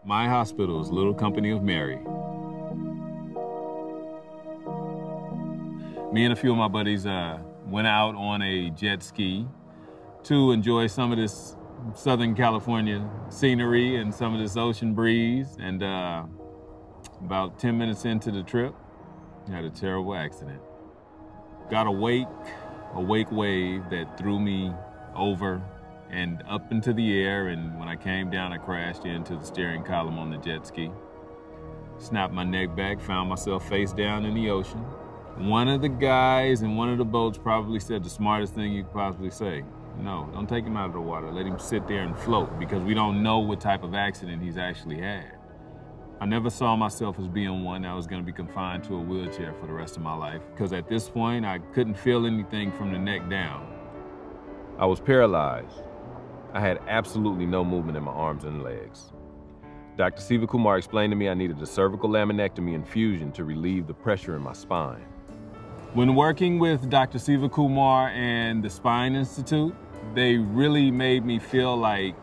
My hospital is Little Company of Mary. Me and a few of my buddies went out on a jet ski to enjoy some of this Southern California scenery and some of this ocean breeze. And about 10 minutes into the trip, had a terrible accident. Got a wake wave that threw me over and up into the air, and when I came down, I crashed into the steering column on the jet ski. Snapped my neck back, found myself face down in the ocean. One of the guys in one of the boats probably said the smartest thing you could possibly say. No, don't take him out of the water. Let him sit there and float, because we don't know what type of accident he's actually had. I never saw myself as being one that was going to be confined to a wheelchair for the rest of my life, because at this point, I couldn't feel anything from the neck down. I was paralyzed. I had absolutely no movement in my arms and legs. Dr. Siva Kumar explained to me I needed a cervical laminectomy infusion to relieve the pressure in my spine. When working with Dr. Siva Kumar and the Spine Institute, they really made me feel like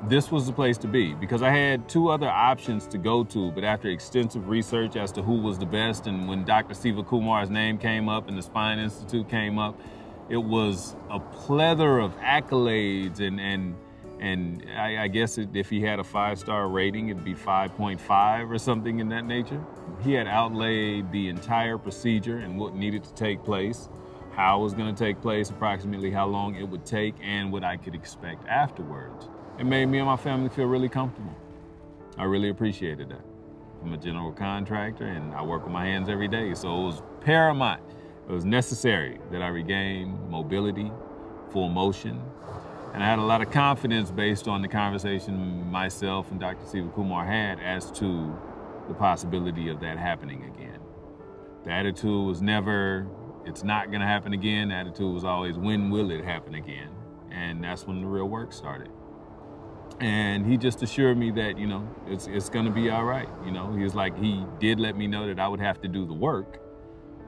this was the place to be, because I had two other options to go to, but after extensive research as to who was the best, and when Dr. Siva Kumar's name came up and the Spine Institute came up, it was a plethora of accolades, and I guess if he had a 5-star rating, it'd be 5.5 or something in that nature. He had outlaid the entire procedure and what needed to take place, how it was going to take place, approximately how long it would take, and what I could expect afterwards. It made me and my family feel really comfortable. I really appreciated that. I'm a general contractor and I work with my hands every day, so it was paramount. It was necessary that I regain mobility, full motion, and I had a lot of confidence based on the conversation myself and Dr. Siva Kumar had as to the possibility of that happening again. The attitude was never, it's not gonna happen again. The attitude was always, when will it happen again? And that's when the real work started. And he just assured me that, you know, it's gonna be all right. You know, he was like, he did let me know that I would have to do the work.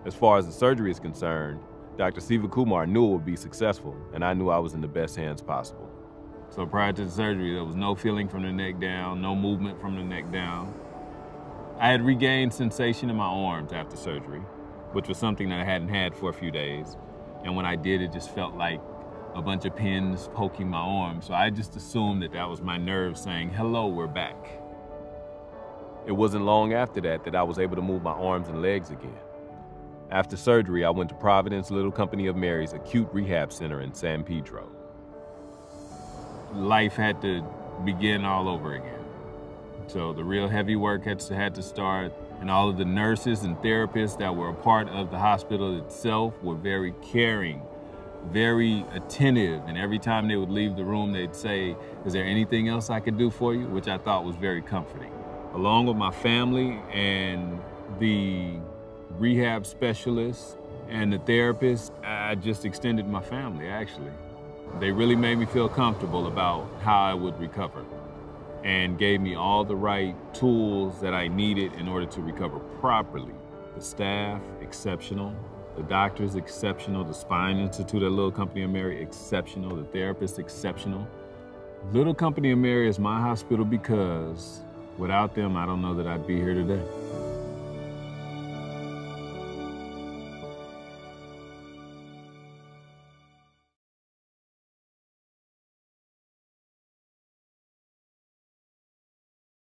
As far as the surgery is concerned, Dr. Siva Kumar knew it would be successful, and I knew I was in the best hands possible. So prior to the surgery, there was no feeling from the neck down, no movement from the neck down. I had regained sensation in my arms after surgery, which was something that I hadn't had for a few days. And when I did, it just felt like a bunch of pins poking my arm. So I just assumed that that was my nerves saying, hello, we're back. It wasn't long after that I was able to move my arms and legs again. After surgery, I went to Providence Little Company of Mary's Acute Rehab Center in San Pedro. Life had to begin all over again. So the real heavy work had to start, and all of the nurses and therapists that were a part of the hospital itself were very caring, very attentive, and every time they would leave the room, they'd say, is there anything else I could do for you? Which I thought was very comforting. Along with my family and the rehab specialists and the therapist, I just extended my family, actually. They really made me feel comfortable about how I would recover and gave me all the right tools that I needed in order to recover properly. The staff, exceptional. The doctors, exceptional. The Spine Institute at Little Company of Mary, exceptional. The therapist, exceptional. Little Company of Mary is my hospital because without them, I don't know that I'd be here today.